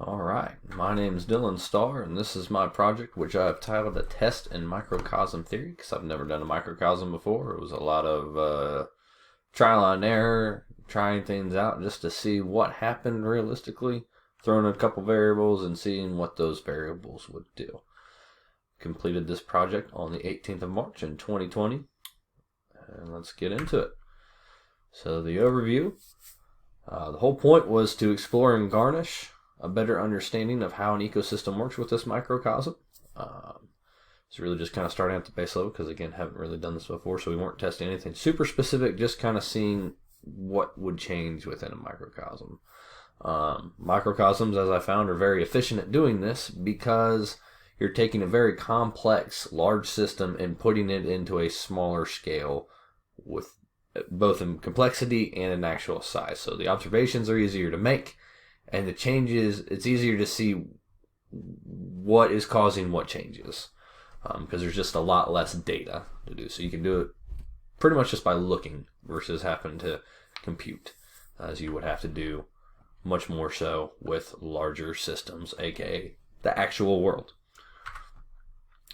Alright, my name is Dylan Starr, and this is my project, which I have titled A Test in Microcosm Theory, because I've never done a microcosm before. It was a lot of trial and error, trying things out just to see what happened realistically, throwing in a couple variables and seeing what those variables would do. Completed this project on the 18th of March in 2020, and let's get into it. So the overview, the whole point was to explore and garnish a better understanding of how an ecosystem works with this microcosm. It's really just kind of starting at the base level because, again, haven't really done this before, so we weren't testing anything super specific, just kind of seeing what would change within a microcosm. Microcosms, as I found, are very efficient at doing this because you're taking a very complex, large system and putting it into a smaller scale with both in complexity and in actual size. So the observations are easier to make, and the changes, it's easier to see what is causing what changes because there's just a lot less data to do. So you can do it pretty much just by looking versus having to compute, as you would have to do much more so with larger systems, aka the actual world.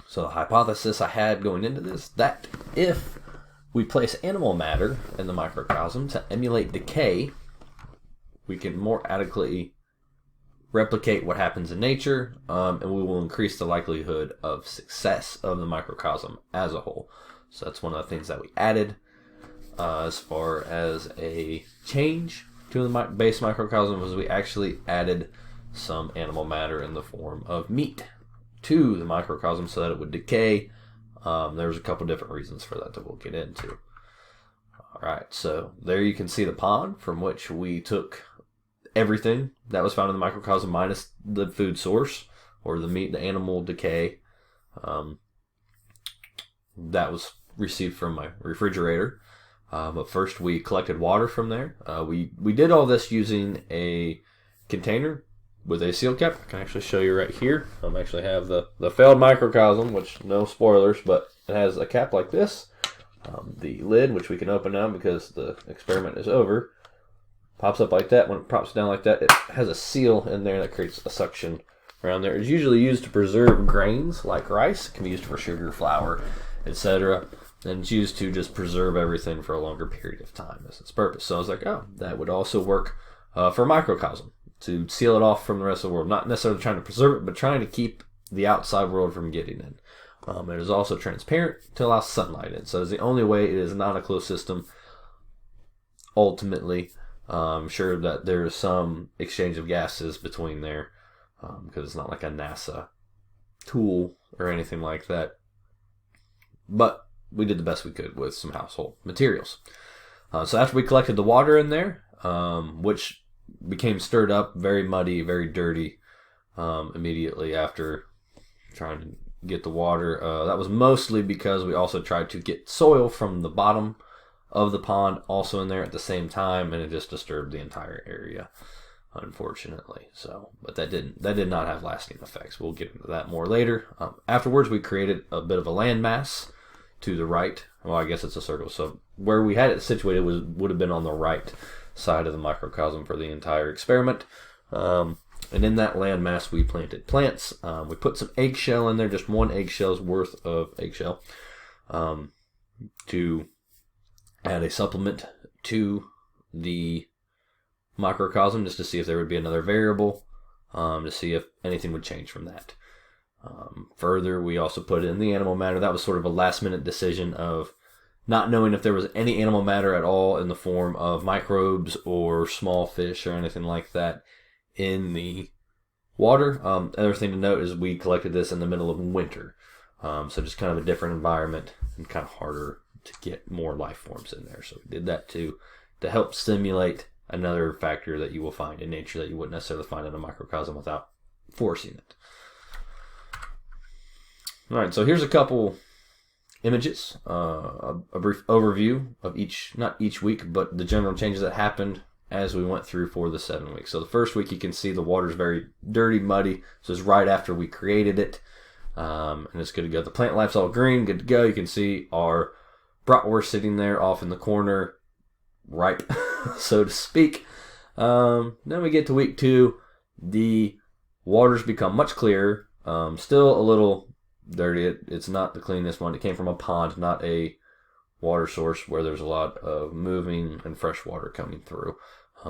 So the hypothesis I had going into this, that if we place animal matter in the microcosm to emulate decay, we can more adequately replicate what happens in nature, and we will increase the likelihood of success of the microcosm as a whole. So that's one of the things that we added as far as a change to the base microcosm, was we actually added some animal matter in the form of meat to the microcosm so that it would decay. There's a couple different reasons for that we'll get into. Alright, so there you can see the pond from which we took everything that was found in the microcosm minus the food source, or the meat, the animal decay. That was received from my refrigerator. But first we collected water from there. We did all this using a container with a seal cap. I can actually show you right here. I actually have the failed microcosm, which no spoilers, but it has a cap like this. The lid, which we can open now because the experiment is over, pops up like that. When it pops down like that, it has a seal in there that creates a suction around there. It's usually used to preserve grains like rice. It can be used for sugar, flour, etc. And it's used to just preserve everything for a longer period of time as its purpose. So I was like, oh, that would also work for a microcosm, to seal it off from the rest of the world. Not necessarily trying to preserve it, but trying to keep the outside world from getting in. It is also transparent to allow sunlight in. So it's the only way it is not a closed system. Ultimately, I'm sure that there is some exchange of gases between there because it's not like a NASA tool or anything like that. But we did the best we could with some household materials. So after we collected the water in there, which became stirred up, very muddy, very dirty immediately after trying to get the water. That was mostly because we also tried to get soil from the bottom of the pond also in there at the same time, and it just disturbed the entire area, unfortunately. So, but that did not have lasting effects. We'll get into that more later. Afterwards, we created a bit of a landmass to the right. Well, I guess it's a circle. So where we had it situated would have been on the right side of the microcosm for the entire experiment. And in that landmass, we planted plants. We put some eggshell in there, just one eggshell's worth of eggshell, to add a supplement to the microcosm, just to see if there would be another variable, to see if anything would change from that. Further, we also put in the animal matter. That was sort of a last-minute decision of not knowing if there was any animal matter at all in the form of microbes or small fish or anything like that in the water. Other thing to note is we collected this in the middle of winter, so just kind of a different environment and kind of harder to get more life forms in there. So we did that to help simulate another factor that you will find in nature that you wouldn't necessarily find in a microcosm without forcing it. All right, so here's a couple images, a brief overview of not each week, but the general changes that happened as we went through for the 7 weeks. So the first week, you can see the water's very dirty, muddy. So it's right after we created it, and it's good to go. The plant life's all green, good to go. You can see our bratwurst sitting there off in the corner, ripe, so to speak. Then we get to week 2. The Water's become much clearer. Still a little dirty. It's not the cleanest one. It came from a pond, not a water source where there's a lot of moving and fresh water coming through.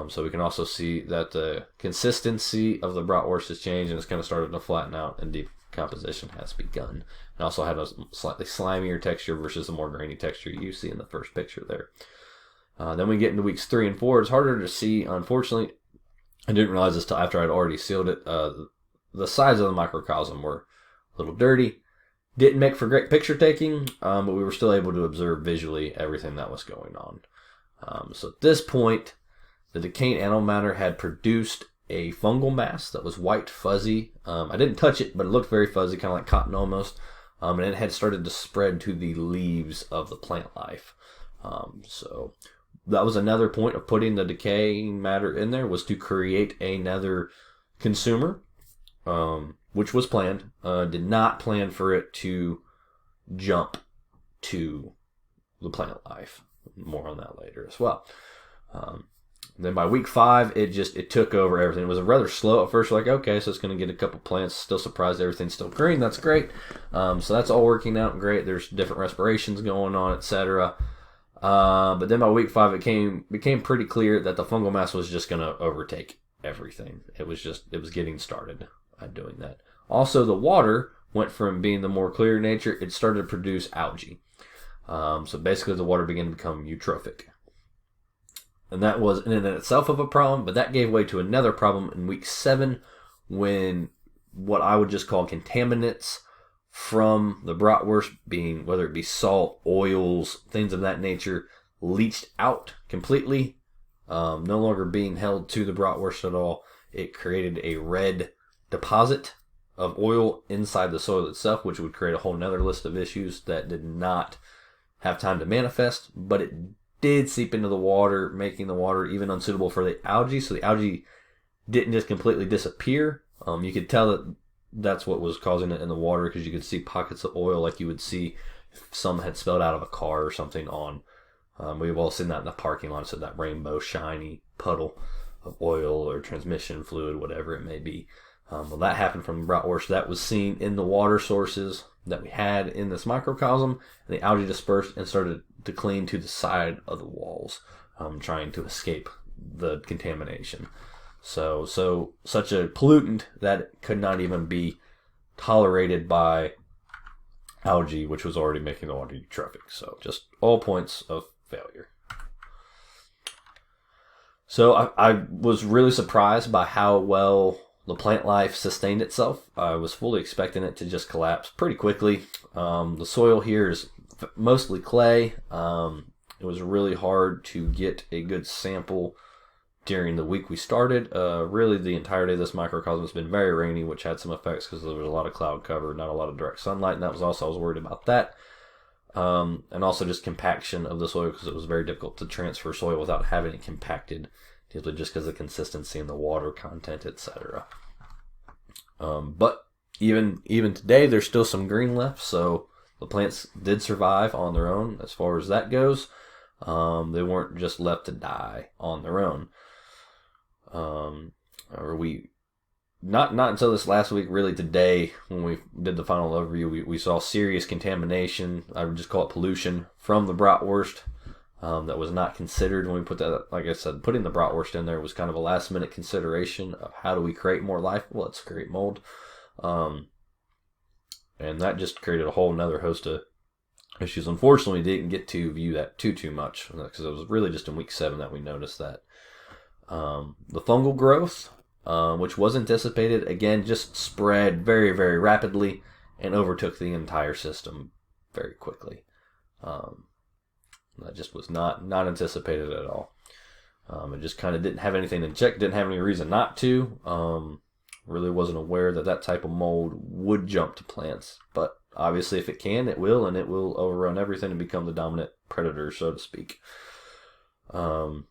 So we can also see that the consistency of the bratwurst has changed and it's kind of started to flatten out and decomposition has begun. And also had a slightly slimier texture versus the more grainy texture you see in the first picture there. Then we get into weeks 3 and 4. It's harder to see, unfortunately. I didn't realize this till after I'd already sealed it. The sides of the microcosm were a little dirty. Didn't make for great picture taking, but we were still able to observe visually everything that was going on. So at this point, the decaying animal matter had produced a fungal mass that was white, fuzzy. I didn't touch it, but it looked very fuzzy, kind of like cotton almost. And it had started to spread to the leaves of the plant life. So that was another point of putting the decaying matter in there, was to create another consumer, which was planned. Did not plan for it to jump to the plant life. More on that later as well. Then by week 5, it took over everything. It was rather slow at first. We're like, okay, so it's going to get a couple plants. Still surprised everything's still green. That's great. So that's all working out great. There's different respirations going on, etc. But then by week 5, it became pretty clear that the fungal mass was just going to overtake everything. It was getting started at doing that. Also, the water went from being the more clear nature. It started to produce algae. So basically, the water began to become eutrophic. And that was in and of itself of a problem, but that gave way to another problem in week 7 when what I would just call contaminants from the bratwurst, being whether it be salt, oils, things of that nature, leached out completely, no longer being held to the bratwurst at all. It created a red deposit of oil inside the soil itself, which would create a whole nother list of issues that did not have time to manifest, but it did seep into the water, making the water even unsuitable for the algae. So the algae didn't just completely disappear. You could tell that that's what was causing it in the water, because you could see pockets of oil like you would see if some had spilled out of a car or something on. We've all seen that in the parking lot, so that rainbow shiny puddle of oil or transmission fluid, whatever it may be. Well, that happened from the bratwurst. That was seen in the water sources that we had in this microcosm, and the algae dispersed and started to cling to the side of the walls, trying to escape the contamination. So such a pollutant that it could not even be tolerated by algae, which was already making the water eutrophic. So just all points of failure. So I was really surprised by how well the plant life sustained itself. I was fully expecting it to just collapse pretty quickly. The soil here is mostly clay. It was really hard to get a good sample during the week we started. Really, the entirety of this microcosm has been very rainy, which had some effects because there was a lot of cloud cover, not a lot of direct sunlight, and that was also, I was worried about that. And also just compaction of the soil, because it was very difficult to transfer soil without having it compacted, just because of the consistency and the water content, etc. But even today, there's still some green left, so the plants did survive on their own as far as that goes. They weren't just left to die on their own. Not until this last week, really today, when we did the final overview, we saw serious contamination. I would just call it pollution from the bratwurst. That was not considered when we put that. Like I said, putting the bratwurst in there was kind of a last minute consideration of how do we create more life. Well, let's create mold. And that just created a whole nother host of issues. Unfortunately, we didn't get to view that too much, because it was really just in week 7 that we noticed that. The fungal growth, which was anticipated, again, just spread very, very rapidly and overtook the entire system very quickly. That just was not anticipated at all. It just kind of didn't have anything in check, didn't have any reason not to. Really wasn't aware that type of mold would jump to plants. But obviously, if it can, it will, and it will overrun everything and become the dominant predator, so to speak. And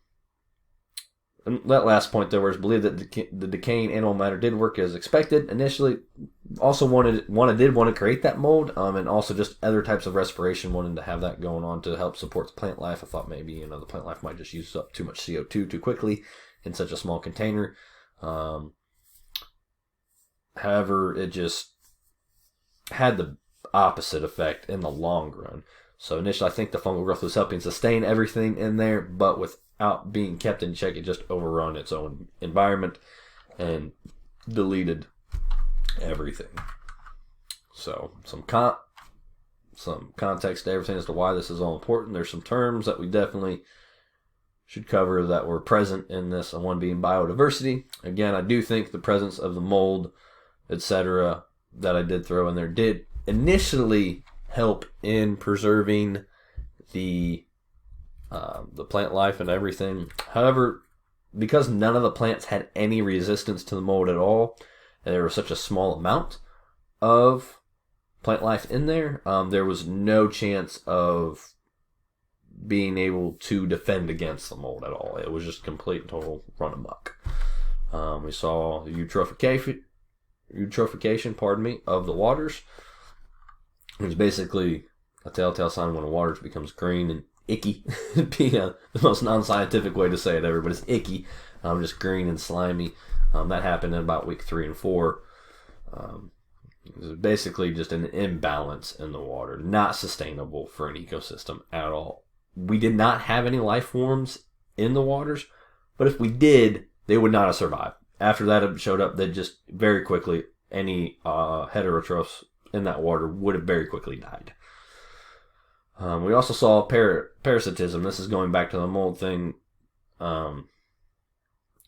that last point, there was believed that the decaying animal matter did work as expected initially. Also did want to create that mold, and also just other types of respiration, wanting to have that going on to help support the plant life. I thought maybe the plant life might just use up too much CO2 too quickly in such a small container. However, it just had the opposite effect in the long run. So initially, I think the fungal growth was helping sustain everything in there, but without being kept in check, it just overrun its own environment and deleted everything. So some context to everything as to why this is all important. There's some terms that we definitely should cover that were present in this, and one being biodiversity. Again, I do think the presence of the mold, etc., that I did throw in there did initially help in preserving the plant life and everything. However, because none of the plants had any resistance to the mold at all, and there was such a small amount of plant life in there, there was no chance of being able to defend against the mold at all. It was just complete and total run amok. We saw the eutrophication, of the waters. It's basically a telltale sign when the water becomes green and icky. Being the most non-scientific way to say it ever, but it's icky. Just green and slimy. That happened in about week 3 and 4. It was basically just an imbalance in the water, not sustainable for an ecosystem at all. We did not have any life forms in the waters, but if we did, they would not have survived. After that showed up, they just very quickly, any heterotrophs in that water would have very quickly died. We also saw parasitism. This is going back to the mold thing.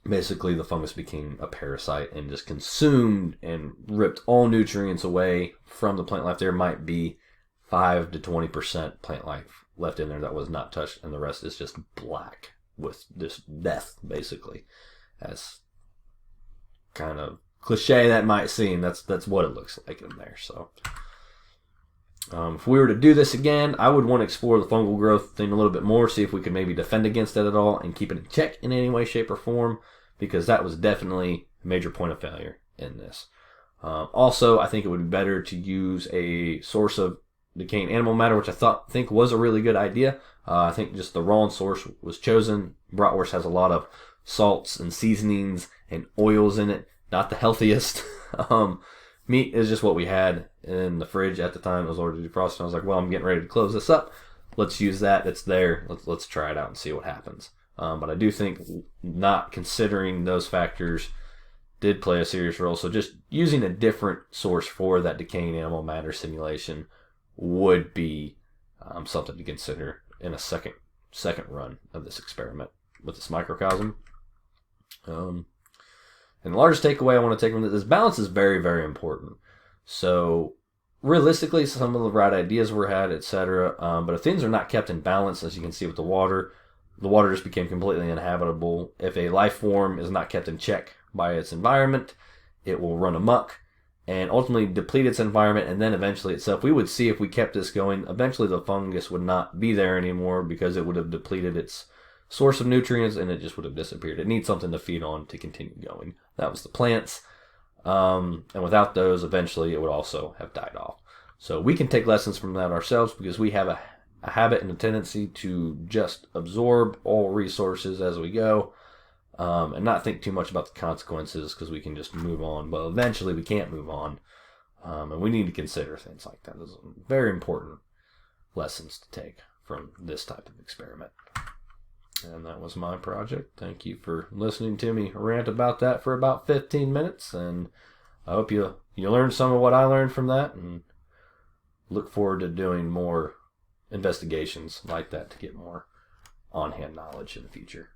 Basically, the fungus became a parasite and just consumed and ripped all nutrients away from the plant life. There might be 5 to 20% plant life left in there that was not touched, and the rest is just black with just death, basically. As kind of cliche that might seem, that's what it looks like in there. So if we were to do this again, I would want to explore the fungal growth thing a little bit more, see if we could maybe defend against it at all and keep it in check in any way, shape, or form, because that was definitely a major point of failure in this. Also, I think it would be better to use a source of decaying animal matter, which I think was a really good idea. I think just the raw source was chosen. Bratwurst has a lot of salts and seasonings and oils in it. Not the healthiest. Meat is just what we had in the fridge at the time. It was already defrosted. I was like, well, I'm getting ready to close this up. Let's use that. It's there. Let's try it out and see what happens. But I do think not considering those factors did play a serious role. So just using a different source for that decaying animal matter simulation would be something to consider in a second run of this experiment with this microcosm. And the largest takeaway I want to take from this balance is very, very important. So realistically, some of the right ideas were had, etc. But if things are not kept in balance, as you can see with the water just became completely uninhabitable. If a life form is not kept in check by its environment, it will run amok and ultimately deplete its environment, and then eventually itself. We would see if we kept this going, eventually the fungus would not be there anymore because it would have depleted its source of nutrients and it just would have disappeared. It needs something to feed on to continue going. That was the plants. And without those, eventually it would also have died off. So we can take lessons from that ourselves because we have a habit and a tendency to just absorb all resources as we go and not think too much about the consequences because we can just move on. But eventually we can't move on. And we need to consider things like that. Those are very important lessons to take from this type of experiment. And that was my project. Thank you for listening to me rant about that for about 15 minutes. And I hope you learned some of what I learned from that, and look forward to doing more investigations like that to get more on-hand knowledge in the future.